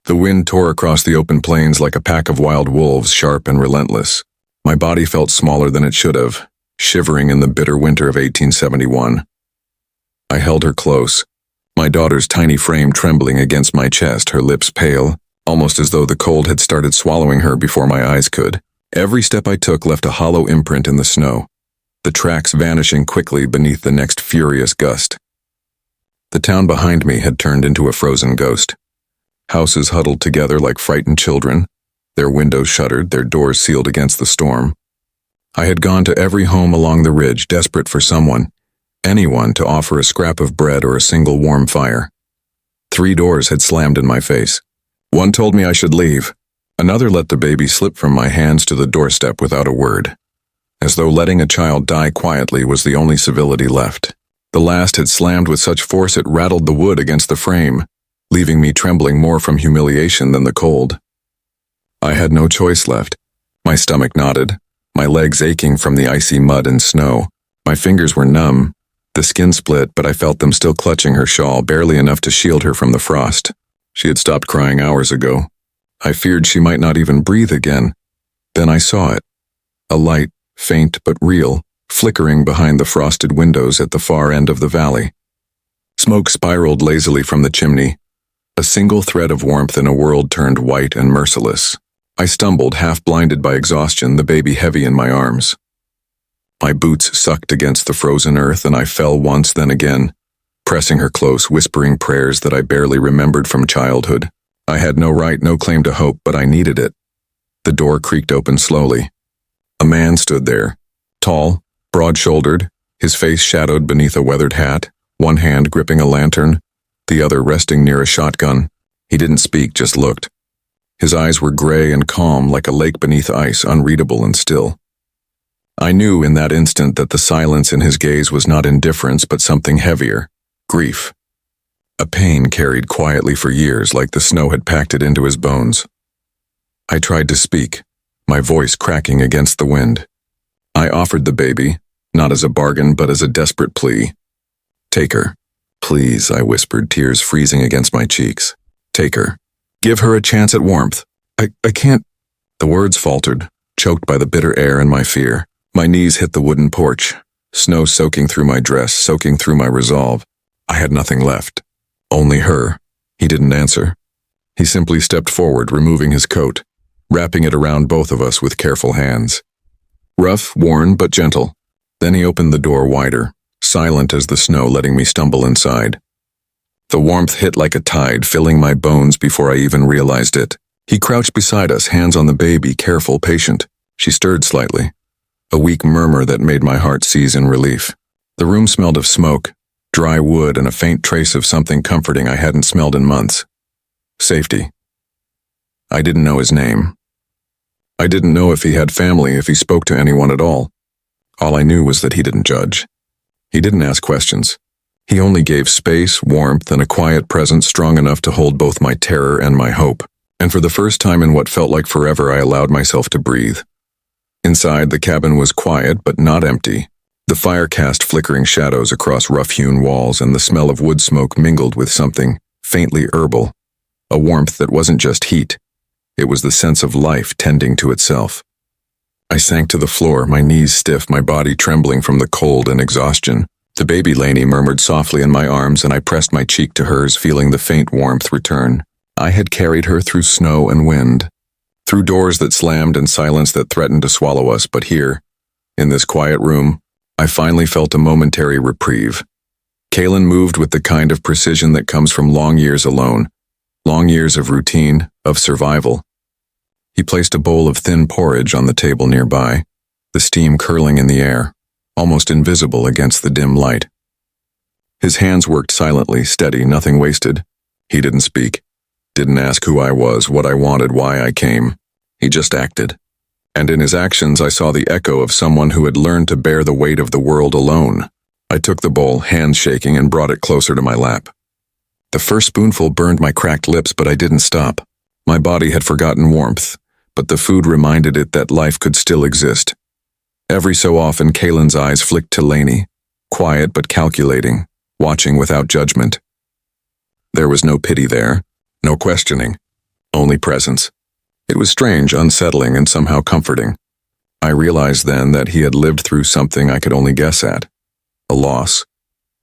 The wind tore across the open plains like a pack of wild wolves, sharp and relentless. My body felt smaller than it should have, shivering in the bitter winter of 1871. I held her close, my daughter's tiny frame trembling against my chest, her lips pale, almost as though the cold had started swallowing her before my eyes could. Every step I took left a hollow imprint in the snow, the tracks vanishing quickly beneath the next furious gust. The town behind me had turned into a frozen ghost. Houses huddled together like frightened children, their windows shuttered, their doors sealed against the storm. I had gone to every home along the ridge, desperate for someone, anyone to offer a scrap of bread or a single warm fire. 3 doors had slammed in my face. One told me I should leave. Another let the baby slip from my hands to the doorstep without a word, as though letting a child die quietly was the only civility left. The last had slammed with such force it rattled the wood against the frame, leaving me trembling more from humiliation than the cold. I had no choice left. My stomach knotted, my legs aching from the icy mud and snow. My fingers were numb, the skin split, but I felt them still clutching her shawl, barely enough to shield her from the frost. She had stopped crying hours ago. I feared she might not even breathe again. Then I saw it. A light, faint but real, flickering behind the frosted windows at the far end of the valley. Smoke spiraled lazily from the chimney, a single thread of warmth in a world turned white and merciless. I stumbled, half blinded by exhaustion, the baby heavy in my arms. My boots sucked against the frozen earth, and I fell once, then again, pressing her close, whispering prayers that I barely remembered from childhood. I had no right, no claim to hope, but I needed it. The door creaked open slowly. A man stood there, tall, broad-shouldered, his face shadowed beneath a weathered hat, one hand gripping a lantern, the other resting near a shotgun. He didn't speak, just looked. His eyes were gray and calm, like a lake beneath ice, unreadable and still. I knew in that instant that the silence in his gaze was not indifference, but something heavier, grief. A pain carried quietly for years, like the snow had packed it into his bones. I tried to speak, my voice cracking against the wind. I offered the baby, not as a bargain, but as a desperate plea. "Take her. Please," I whispered, tears freezing against my cheeks. "Take her. Give her a chance at warmth. I can't." The words faltered, choked by the bitter air and my fear. My knees hit the wooden porch, snow soaking through my dress, soaking through my resolve. I had nothing left. Only her. He didn't answer. He simply stepped forward, removing his coat, wrapping it around both of us with careful hands. Rough, worn, but gentle. Then he opened the door wider, silent as the snow, letting me stumble inside. The warmth hit like a tide, filling my bones before I even realized it. He crouched beside us, hands on the baby, careful, patient. She stirred slightly, a weak murmur that made my heart seize in relief. The room smelled of smoke, dry wood, and a faint trace of something comforting I hadn't smelled in months. Safety. I didn't know his name. I didn't know if he had family, if he spoke to anyone at all. All I knew was that he didn't judge. He didn't ask questions. He only gave space, warmth, and a quiet presence strong enough to hold both my terror and my hope. And for the first time in what felt like forever, I allowed myself to breathe. Inside, the cabin was quiet but not empty. The fire cast flickering shadows across rough-hewn walls, and the smell of wood smoke mingled with something faintly herbal, a warmth that wasn't just heat. It was the sense of life tending to itself. I sank to the floor, my knees stiff, my body trembling from the cold and exhaustion. The baby Lainey murmured softly in my arms, and I pressed my cheek to hers, feeling the faint warmth return. I had carried her through snow and wind, through doors that slammed and silence that threatened to swallow us, but here, in this quiet room, I finally felt a momentary reprieve. Kalen moved with the kind of precision that comes from long years alone, long years of routine, of survival. He placed a bowl of thin porridge on the table nearby, the steam curling in the air, almost invisible against the dim light. His hands worked silently, steady, nothing wasted. He didn't speak, didn't ask who I was, what I wanted, why I came. He just acted. And in his actions I saw the echo of someone who had learned to bear the weight of the world alone. I took the bowl, hands shaking, and brought it closer to my lap. The first spoonful burned my cracked lips, but I didn't stop. My body had forgotten warmth, but the food reminded it that life could still exist. Every so often, Kalen's eyes flicked to Lainey, quiet but calculating, watching without judgment. There was no pity there, no questioning, only presence. It was strange, unsettling, and somehow comforting. I realized then that he had lived through something I could only guess at. A loss.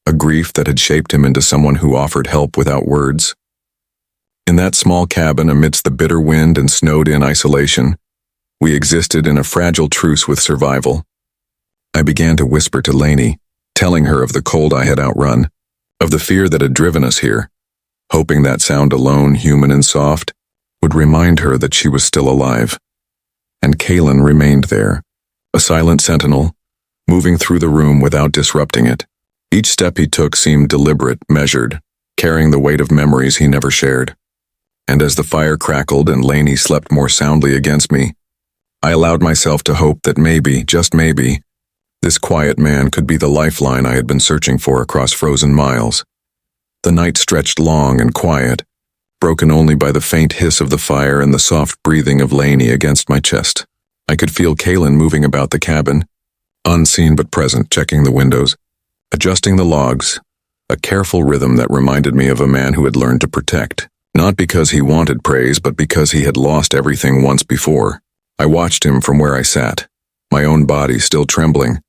A grief that had shaped him into someone who offered help without words. In that small cabin amidst the bitter wind and snowed-in isolation, we existed in a fragile truce with survival. I began to whisper to Lainey, telling her of the cold I had outrun, of the fear that had driven us here, hoping that sound alone, human and soft, would remind her that she was still alive. And Kalen remained there, a silent sentinel, moving through the room without disrupting it. Each step he took seemed deliberate, measured, carrying the weight of memories he never shared. And as the fire crackled and Lainey slept more soundly against me, I allowed myself to hope that maybe, just maybe, this quiet man could be the lifeline I had been searching for across frozen miles. The night stretched long and quiet, broken only by the faint hiss of the fire and the soft breathing of Lainey against my chest. I could feel Kalen moving about the cabin, unseen but present, checking the windows, adjusting the logs, a careful rhythm that reminded me of a man who had learned to protect, not because he wanted praise, but because he had lost everything once before. I watched him from where I sat, my own body still trembling,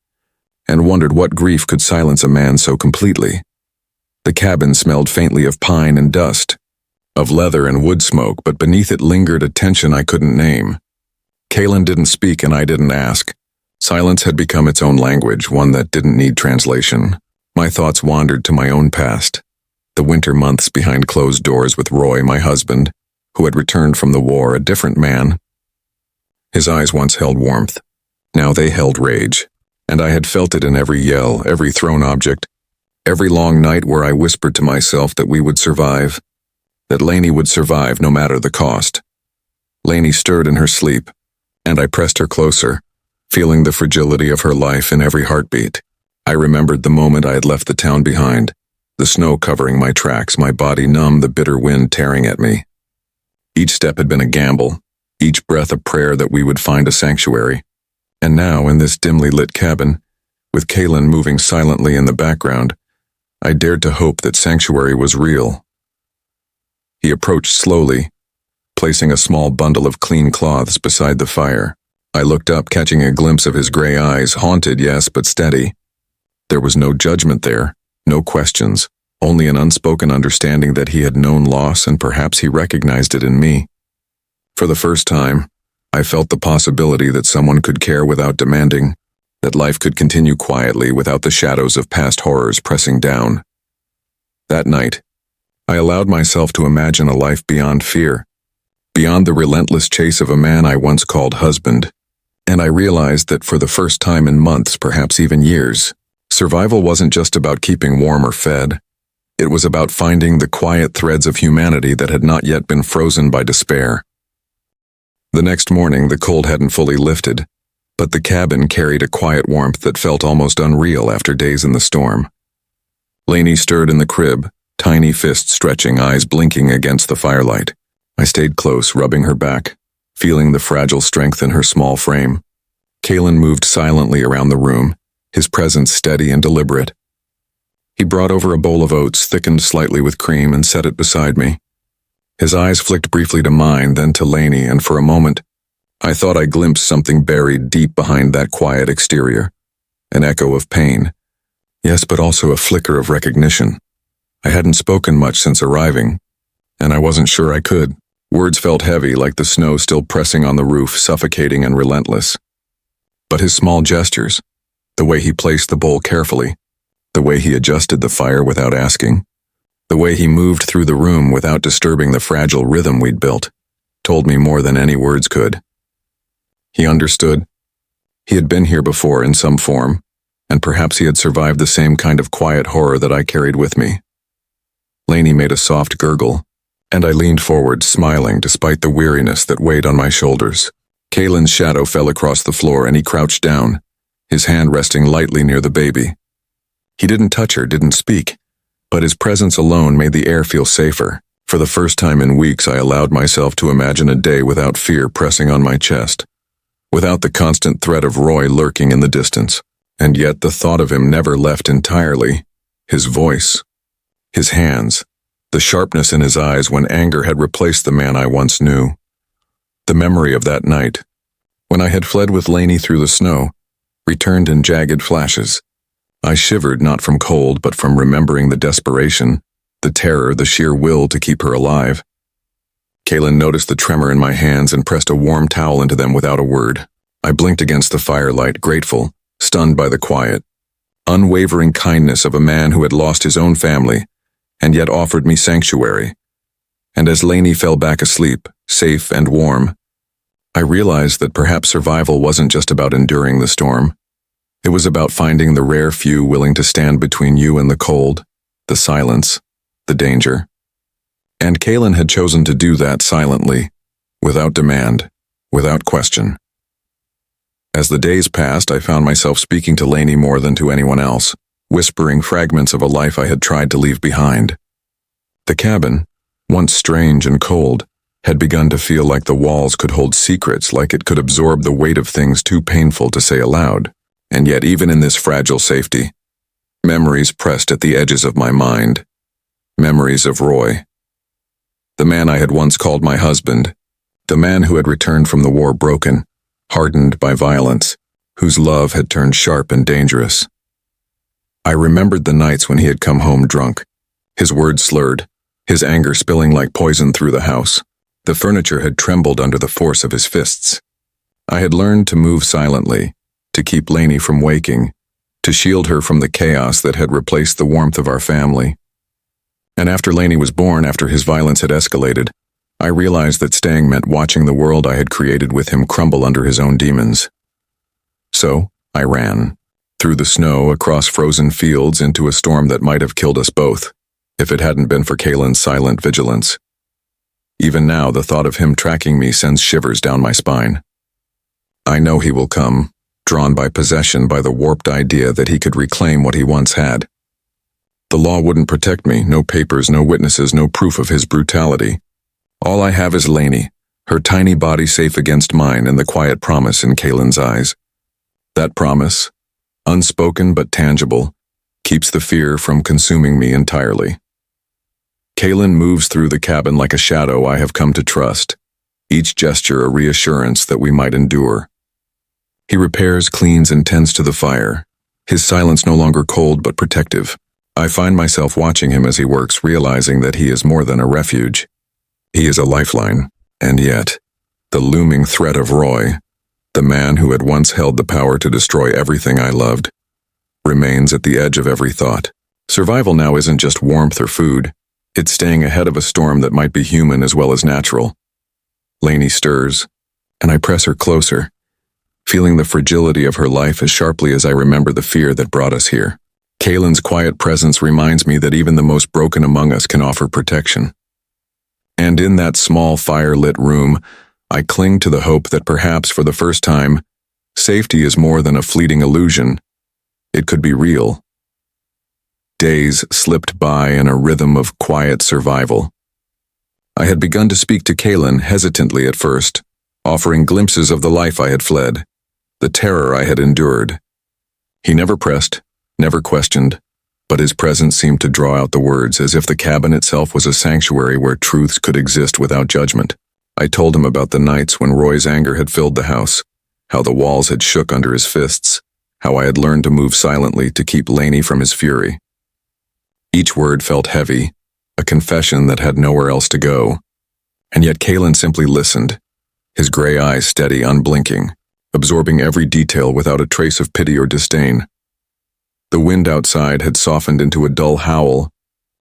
and wondered what grief could silence a man so completely. The cabin smelled faintly of pine and dust, of leather and wood smoke, but beneath it lingered a tension I couldn't name. Kalen didn't speak and I didn't ask. Silence had become its own language, one that didn't need translation. My thoughts wandered to my own past, the winter months behind closed doors with Roy, my husband, who had returned from the war, a different man. His eyes once held warmth. Now they held rage, and I had felt it in every yell, every thrown object, every long night where I whispered to myself that we would survive, that Lainey would survive no matter the cost. Lainey stirred in her sleep, and I pressed her closer, feeling the fragility of her life in every heartbeat. I remembered the moment I had left the town behind, the snow covering my tracks, my body numb, the bitter wind tearing at me. Each step had been a gamble, each breath a prayer that we would find a sanctuary. And now, in this dimly lit cabin, with Kalen moving silently in the background, I dared to hope that sanctuary was real. He approached slowly, placing a small bundle of clean cloths beside the fire. I looked up, catching a glimpse of his gray eyes, haunted, yes, but steady. There was no judgment there, no questions, only an unspoken understanding that he had known loss and perhaps he recognized it in me. For the first time, I felt the possibility that someone could care without demanding, that life could continue quietly without the shadows of past horrors pressing down. That night, I allowed myself to imagine a life beyond fear, beyond the relentless chase of a man I once called husband, and I realized that for the first time in months, perhaps even years, survival wasn't just about keeping warm or fed. It was about finding the quiet threads of humanity that had not yet been frozen by despair. The next morning, the cold hadn't fully lifted, but the cabin carried a quiet warmth that felt almost unreal after days in the storm. Lainey stirred in the crib, tiny fists stretching, eyes blinking against the firelight. I stayed close, rubbing her back, feeling the fragile strength in her small frame. Kalen moved silently around the room, his presence steady and deliberate. He brought over a bowl of oats, thickened slightly with cream, and set it beside me. His eyes flicked briefly to mine, then to Lainey, and for a moment, I thought I glimpsed something buried deep behind that quiet exterior. An echo of pain. Yes, but also a flicker of recognition. I hadn't spoken much since arriving, and I wasn't sure I could. Words felt heavy, like the snow still pressing on the roof, suffocating and relentless. But his small gestures, the way he placed the bowl carefully, the way he adjusted the fire without asking, the way he moved through the room without disturbing the fragile rhythm we'd built, told me more than any words could. He understood. He had been here before in some form, and perhaps he had survived the same kind of quiet horror that I carried with me. Lainey made a soft gurgle, and I leaned forward, smiling despite the weariness that weighed on my shoulders. Kalen's shadow fell across the floor and he crouched down, his hand resting lightly near the baby. He didn't touch her, didn't speak, but his presence alone made the air feel safer. For the first time in weeks, I allowed myself to imagine a day without fear pressing on my chest, without the constant threat of Roy lurking in the distance. And yet the thought of him never left entirely. His voice, his hands, the sharpness in his eyes when anger had replaced the man I once knew. The memory of that night, when I had fled with Lainey through the snow, returned in jagged flashes. I shivered not from cold but from remembering the desperation, the terror, the sheer will to keep her alive. Kaylin noticed the tremor in my hands and pressed a warm towel into them without a word. I blinked against the firelight, grateful, stunned by the quiet, unwavering kindness of a man who had lost his own family and yet offered me sanctuary. And as Lainey fell back asleep, safe and warm, I realized that perhaps survival wasn't just about enduring the storm. It was about finding the rare few willing to stand between you and the cold, the silence, the danger. And Kaylin had chosen to do that silently, without demand, without question. As the days passed, I found myself speaking to Lainey more than to anyone else, whispering fragments of a life I had tried to leave behind. The cabin, once strange and cold, had begun to feel like the walls could hold secrets, like it could absorb the weight of things too painful to say aloud. And yet, even in this fragile safety, memories pressed at the edges of my mind. Memories of Roy. The man I had once called my husband, the man who had returned from the war broken, hardened by violence, whose love had turned sharp and dangerous. I remembered the nights when he had come home drunk, his words slurred, his anger spilling like poison through the house. The furniture had trembled under the force of his fists. I had learned to move silently, to keep Lainey from waking, to shield her from the chaos that had replaced the warmth of our family. And after Lainey was born, after his violence had escalated, I realized that staying meant watching the world I had created with him crumble under his own demons. So, I ran, through the snow, across frozen fields, into a storm that might have killed us both, if it hadn't been for Kaylin's silent vigilance. Even now, the thought of him tracking me sends shivers down my spine. I know he will come, drawn by possession, by the warped idea that he could reclaim what he once had. The law wouldn't protect me, no papers, no witnesses, no proof of his brutality. All I have is Lainey, her tiny body safe against mine, and the quiet promise in Kaylin's eyes. That promise, unspoken but tangible, keeps the fear from consuming me entirely. Kaylin moves through the cabin like a shadow I have come to trust, each gesture a reassurance that we might endure. He repairs, cleans, and tends to the fire, his silence no longer cold but protective. I find myself watching him as he works, realizing that he is more than a refuge. He is a lifeline, and yet, the looming threat of Roy, the man who had once held the power to destroy everything I loved, remains at the edge of every thought. Survival now isn't just warmth or food. It's staying ahead of a storm that might be human as well as natural. Lainey stirs, and I press her closer, feeling the fragility of her life as sharply as I remember the fear that brought us here. Kaylin's quiet presence reminds me that even the most broken among us can offer protection. And in that small fire-lit room, I cling to the hope that perhaps for the first time, safety is more than a fleeting illusion. It could be real. Days slipped by in a rhythm of quiet survival. I had begun to speak to Kaylin hesitantly at first, offering glimpses of the life I had fled, the terror I had endured. He never pressed, never questioned, but his presence seemed to draw out the words as if the cabin itself was a sanctuary where truths could exist without judgment. I told him about the nights when Roy's anger had filled the house, how the walls had shook under his fists, how I had learned to move silently to keep Lainey from his fury. Each word felt heavy, a confession that had nowhere else to go. And yet Kaylin simply listened, his gray eyes steady, unblinking, absorbing every detail without a trace of pity or disdain. The wind outside had softened into a dull howl,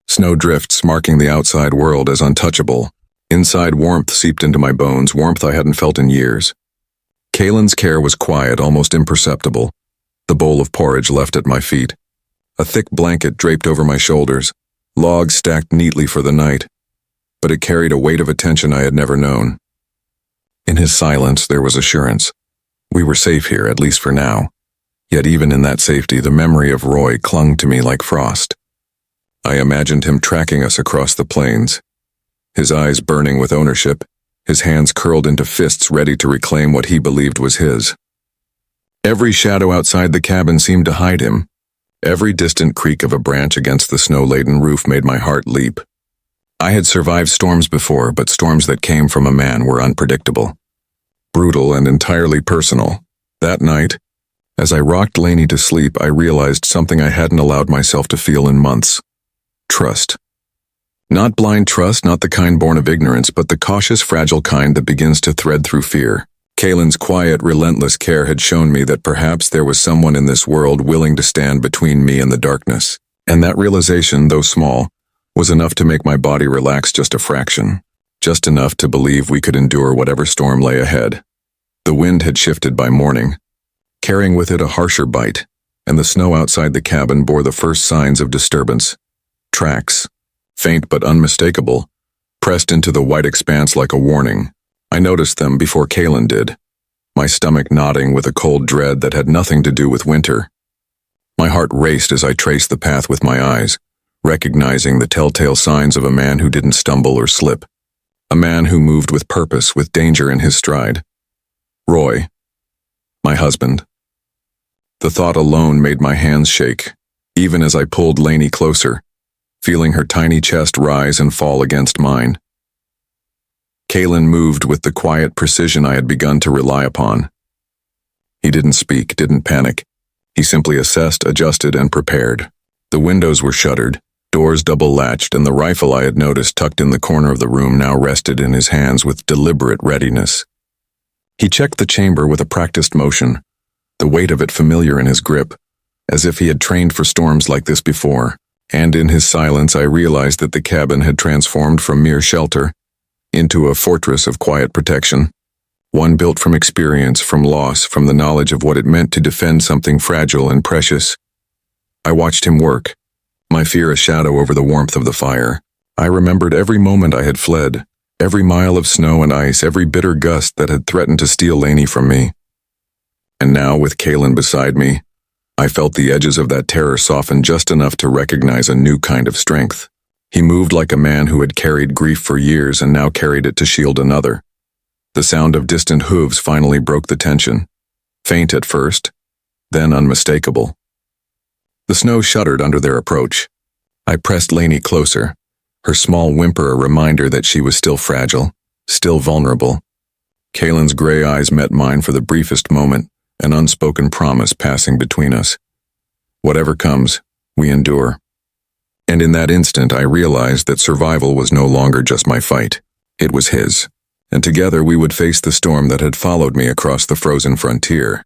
snow drifts marking the outside world as untouchable. Inside, warmth seeped into my bones, warmth I hadn't felt in years. Kaylin's care was quiet, almost imperceptible, the bowl of porridge left at my feet. A thick blanket draped over my shoulders, logs stacked neatly for the night, but it carried a weight of attention I had never known. In his silence there was assurance. We were safe here, at least for now. Yet even in that safety, the memory of Roy clung to me like frost. I imagined him tracking us across the plains, his eyes burning with ownership, his hands curled into fists ready to reclaim what he believed was his. Every shadow outside the cabin seemed to hide him. Every distant creak of a branch against the snow-laden roof made my heart leap. I had survived storms before, but storms that came from a man were unpredictable, brutal, and entirely personal. That night, as I rocked Lainey to sleep, I realized something I hadn't allowed myself to feel in months. Trust. Not blind trust, not the kind born of ignorance, but the cautious, fragile kind that begins to thread through fear. Kaylin's quiet, relentless care had shown me that perhaps there was someone in this world willing to stand between me and the darkness. And that realization, though small, was enough to make my body relax just a fraction. Just enough to believe we could endure whatever storm lay ahead. The wind had shifted by morning, carrying with it a harsher bite, and the snow outside the cabin bore the first signs of disturbance. Tracks, faint but unmistakable, pressed into the white expanse like a warning. I noticed them before Kaylin did, my stomach knotting with a cold dread that had nothing to do with winter. My heart raced as I traced the path with my eyes, recognizing the telltale signs of a man who didn't stumble or slip. A man who moved with purpose, with danger in his stride. Roy. My husband. The thought alone made my hands shake, even as I pulled Lainey closer, feeling her tiny chest rise and fall against mine. Kaylin moved with the quiet precision I had begun to rely upon. He didn't speak, didn't panic. He simply assessed, adjusted, and prepared. The windows were shuttered, doors double-latched, and the rifle I had noticed tucked in the corner of the room now rested in his hands with deliberate readiness. He checked the chamber with a practiced motion, the weight of it familiar in his grip, as if he had trained for storms like this before. And in his silence I realized that the cabin had transformed from mere shelter into a fortress of quiet protection, one built from experience, from loss, from the knowledge of what it meant to defend something fragile and precious. I watched him work, my fear a shadow over the warmth of the fire. I remembered every moment I had fled, every mile of snow and ice, every bitter gust that had threatened to steal Lainey from me. And now, with Kaylin beside me, I felt the edges of that terror soften just enough to recognize a new kind of strength. He moved like a man who had carried grief for years and now carried it to shield another. The sound of distant hooves finally broke the tension. Faint at first, then unmistakable. The snow shuddered under their approach. I pressed Lainey closer, her small whimper a reminder that she was still fragile, still vulnerable. Kaylin's gray eyes met mine for the briefest moment, an unspoken promise passing between us. Whatever comes, we endure. And in that instant I realized that survival was no longer just my fight. It was his. And together we would face the storm that had followed me across the frozen frontier.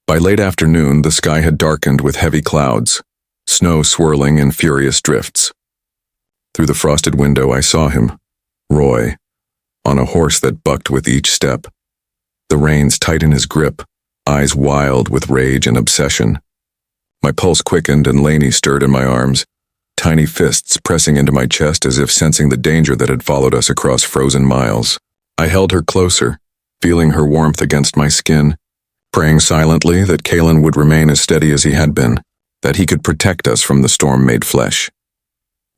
By late afternoon, the sky had darkened with heavy clouds, snow swirling in furious drifts. Through the frosted window I saw him, Roy, on a horse that bucked with each step, the reins tight in his grip, eyes wild with rage and obsession. My pulse quickened and Lainey stirred in my arms, tiny fists pressing into my chest as if sensing the danger that had followed us across frozen miles. I held her closer, feeling her warmth against my skin, praying silently that Kaylin would remain as steady as he had been, that he could protect us from the storm-made flesh.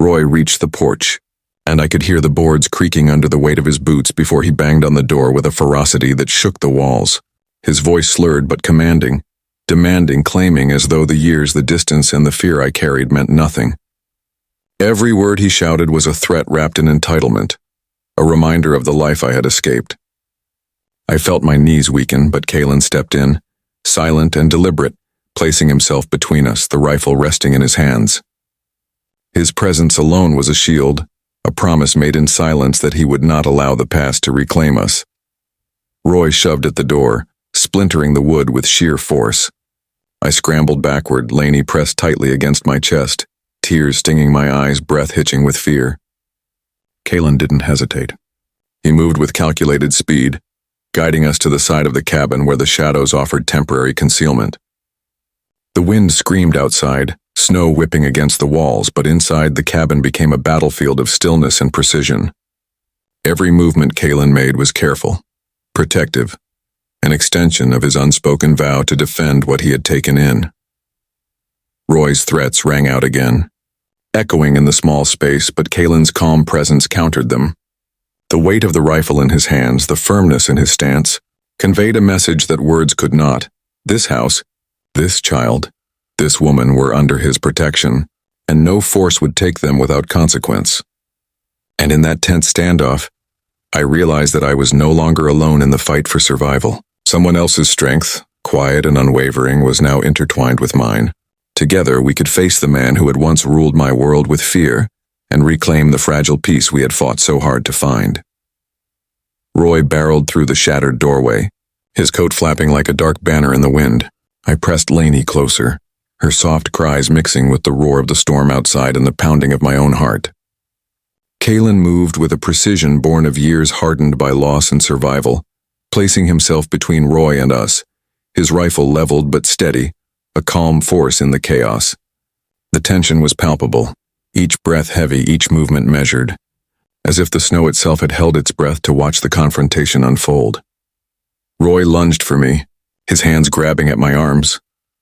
Roy reached the porch, and I could hear the boards creaking under the weight of his boots before he banged on the door with a ferocity that shook the walls. His voice slurred but commanding, demanding, claiming as though the years, the distance, and the fear I carried meant nothing. Every word he shouted was a threat wrapped in entitlement, a reminder of the life I had escaped. I felt my knees weaken, but Kaylin stepped in, silent and deliberate, placing himself between us, the rifle resting in his hands. His presence alone was a shield, a promise made in silence that he would not allow the past to reclaim us. Roy shoved at the door, splintering the wood with sheer force. I scrambled backward, Lainey pressed tightly against my chest, tears stinging my eyes, breath hitching with fear. Kaylin didn't hesitate. He moved with calculated speed, guiding us to the side of the cabin where the shadows offered temporary concealment. The wind screamed outside, snow whipping against the walls, but inside the cabin became a battlefield of stillness and precision. Every movement Kaylin made was careful, protective, an extension of his unspoken vow to defend what he had taken in. Roy's threats rang out again, echoing in the small space, but Kaylin's calm presence countered them. The weight of the rifle in his hands, the firmness in his stance, conveyed a message that words could not. This house, this child, this woman were under his protection, and no force would take them without consequence. And in that tense standoff, I realized that I was no longer alone in the fight for survival. Someone else's strength, quiet and unwavering, was now intertwined with mine. Together, we could face the man who had once ruled my world with fear and reclaim the fragile peace we had fought so hard to find. Roy barreled through the shattered doorway, his coat flapping like a dark banner in the wind. I pressed Lainey closer, her soft cries mixing with the roar of the storm outside and the pounding of my own heart. Kalen moved with a precision born of years hardened by loss and survival, placing himself between Roy and us, his rifle leveled but steady, a calm force in the chaos. The tension was palpable, each breath heavy, each movement measured, as if the snow itself had held its breath to watch the confrontation unfold. Roy lunged for me, his hands grabbing at my arms,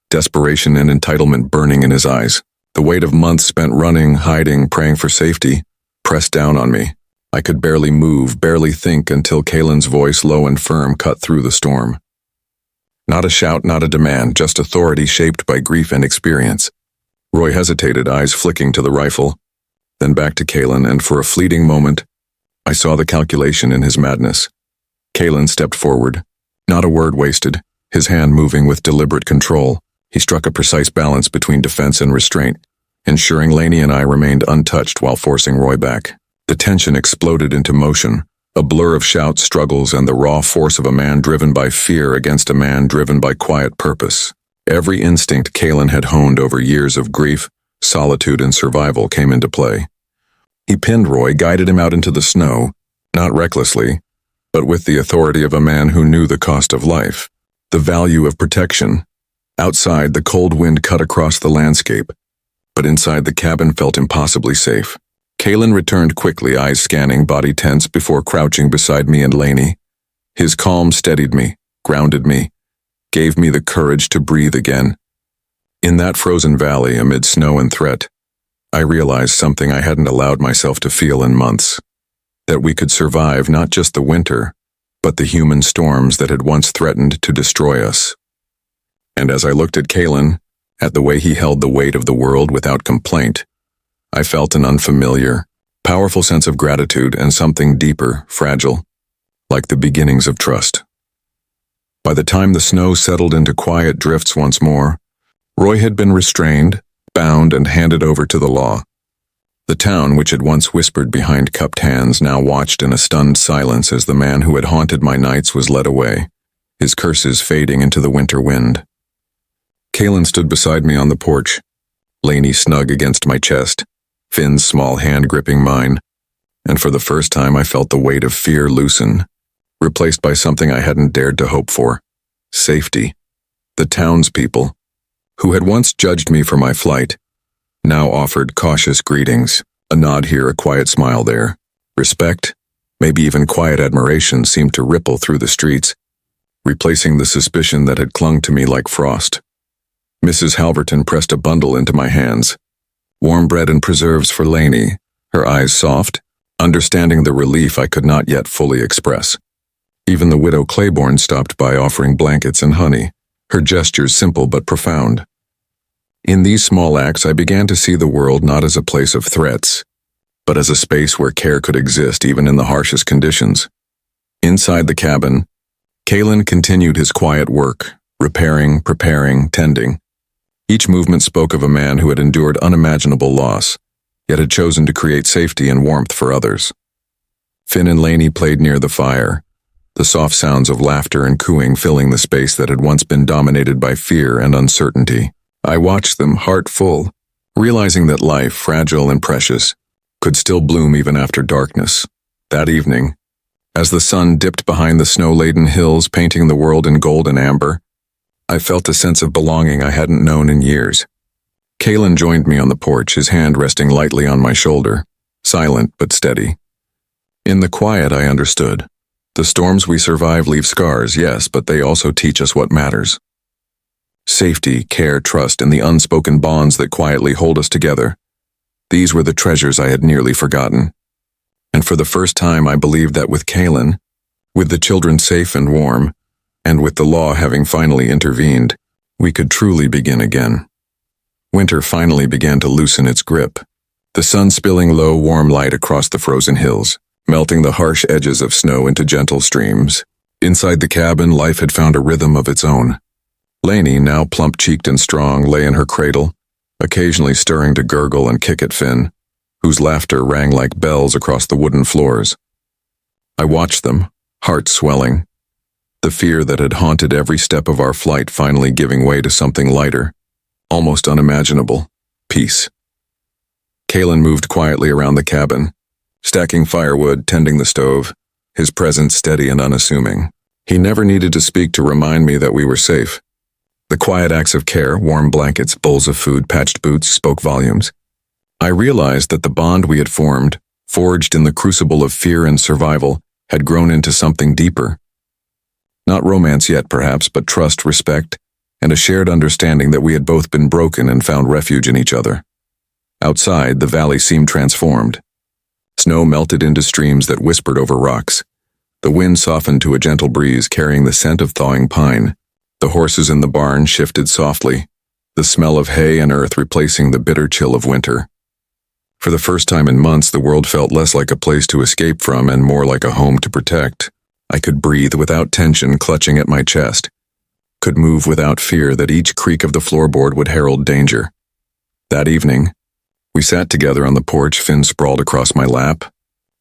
desperation and entitlement burning in his eyes. The weight of months spent running, hiding, praying for safety, pressed down on me. I could barely move, barely think until Kalen's voice, low and firm, cut through the storm. Not a shout, not a demand, just authority shaped by grief and experience. Roy hesitated, eyes flicking to the rifle, then back to Kalen, and for a fleeting moment, I saw the calculation in his madness. Kalen stepped forward, not a word wasted, his hand moving with deliberate control. He struck a precise balance between defense and restraint, ensuring Lainey and I remained untouched while forcing Roy back. The tension exploded into motion, a blur of shouts, struggles, and the raw force of a man driven by fear against a man driven by quiet purpose. Every instinct Kalen had honed over years of grief, solitude, and survival came into play. He pinned Roy, guided him out into the snow, not recklessly, but with the authority of a man who knew the cost of life, the value of protection. Outside, the cold wind cut across the landscape, but inside the cabin felt impossibly safe. Kalen returned quickly, eyes scanning, body tense, before crouching beside me and Lainey. His calm steadied me, grounded me, gave me the courage to breathe again. In that frozen valley, amid snow and threat, I realized something I hadn't allowed myself to feel in months. That we could survive not just the winter, but the human storms that had once threatened to destroy us. And as I looked at Kalen, at the way he held the weight of the world without complaint, I felt an unfamiliar, powerful sense of gratitude and something deeper, fragile, like the beginnings of trust. By the time the snow settled into quiet drifts once more, Roy had been restrained, bound, and handed over to the law. The town, which had once whispered behind cupped hands, now watched in a stunned silence as the man who had haunted my nights was led away, his curses fading into the winter wind. Kalen stood beside me on the porch, Lainey snug against my chest, Finn's small hand gripping mine, and for the first time I felt the weight of fear loosen, replaced by something I hadn't dared to hope for: safety. The townspeople, who had once judged me for my flight, now offered cautious greetings, a nod here, a quiet smile there. Respect, maybe even quiet admiration, seemed to ripple through the streets, replacing the suspicion that had clung to me like frost. Mrs. Halverton pressed a bundle into my hands. Warm bread and preserves for Lainey, her eyes soft, understanding the relief I could not yet fully express. Even the widow Claiborne stopped by, offering blankets and honey, her gestures simple but profound. In these small acts, I began to see the world not as a place of threats, but as a space where care could exist even in the harshest conditions. Inside the cabin, Kalen continued his quiet work, repairing, preparing, tending. Each movement spoke of a man who had endured unimaginable loss, yet had chosen to create safety and warmth for others. Finn and Lainey played near the fire, the soft sounds of laughter and cooing filling the space that had once been dominated by fear and uncertainty. I watched them, heart full, realizing that life, fragile and precious, could still bloom even after darkness. That evening, as the sun dipped behind the snow-laden hills, painting the world in gold and amber, I felt a sense of belonging I hadn't known in years. Kalen joined me on the porch, his hand resting lightly on my shoulder, silent but steady. In the quiet, I understood. The storms we survive leave scars, yes, but they also teach us what matters. Safety, care, trust, and the unspoken bonds that quietly hold us together. These were the treasures I had nearly forgotten. And for the first time, I believed that with Kalen, with the children safe and warm, and with the law having finally intervened, we could truly begin again. Winter finally began to loosen its grip, the sun spilling low, warm light across the frozen hills, melting the harsh edges of snow into gentle streams. Inside the cabin, life had found a rhythm of its own. Lainey, now plump-cheeked and strong, lay in her cradle, occasionally stirring to gurgle and kick at Finn, whose laughter rang like bells across the wooden floors. I watched them, heart swelling, the fear that had haunted every step of our flight finally giving way to something lighter, almost unimaginable: peace. Kalen moved quietly around the cabin, stacking firewood, tending the stove, his presence steady and unassuming. He never needed to speak to remind me that we were safe. The quiet acts of care, warm blankets, bowls of food, patched boots, spoke volumes. I realized that the bond we had formed, forged in the crucible of fear and survival, had grown into something deeper. Not romance yet, perhaps, but trust, respect, and a shared understanding that we had both been broken and found refuge in each other. Outside, the valley seemed transformed. Snow melted into streams that whispered over rocks. The wind softened to a gentle breeze carrying the scent of thawing pine. The horses in the barn shifted softly, the smell of hay and earth replacing the bitter chill of winter. For the first time in months, the world felt less like a place to escape from and more like a home to protect. I could breathe without tension clutching at my chest, could move without fear that each creak of the floorboard would herald danger. That evening, we sat together on the porch, Finn sprawled across my lap,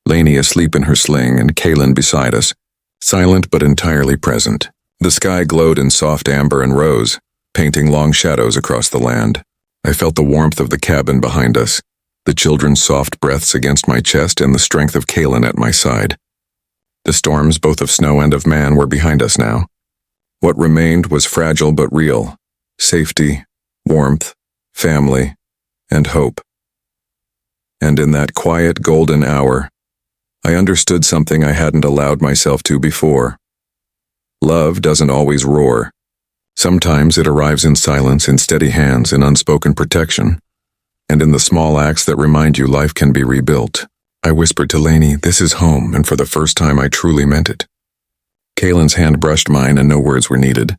Lainey asleep in her sling, and Kalen beside us, silent but entirely present. The sky glowed in soft amber and rose, painting long shadows across the land. I felt the warmth of the cabin behind us, the children's soft breaths against my chest, and the strength of Kalen at my side. The storms, both of snow and of man, were behind us now. What remained was fragile but real: safety, warmth, family, and hope. And in that quiet, golden hour, I understood something I hadn't allowed myself to before. Love doesn't always roar. Sometimes it arrives in silence, in steady hands, in unspoken protection, and in the small acts that remind you life can be rebuilt. I whispered to Lainey, "This is home," and for the first time I truly meant it. Kalen's hand brushed mine and no words were needed.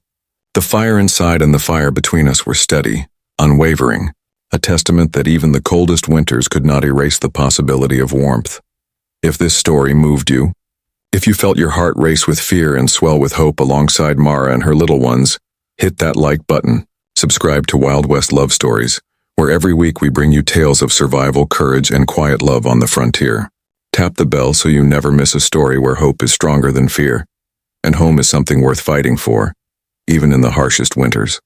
The fire inside and the fire between us were steady, unwavering, a testament that even the coldest winters could not erase the possibility of warmth. If this story moved you, if you felt your heart race with fear and swell with hope alongside Mara and her little ones, hit that like button. Subscribe to Wild West Love Stories, where every week we bring you tales of survival, courage, and quiet love on the frontier. Tap the bell so you never miss a story where hope is stronger than fear, and home is something worth fighting for, even in the harshest winters.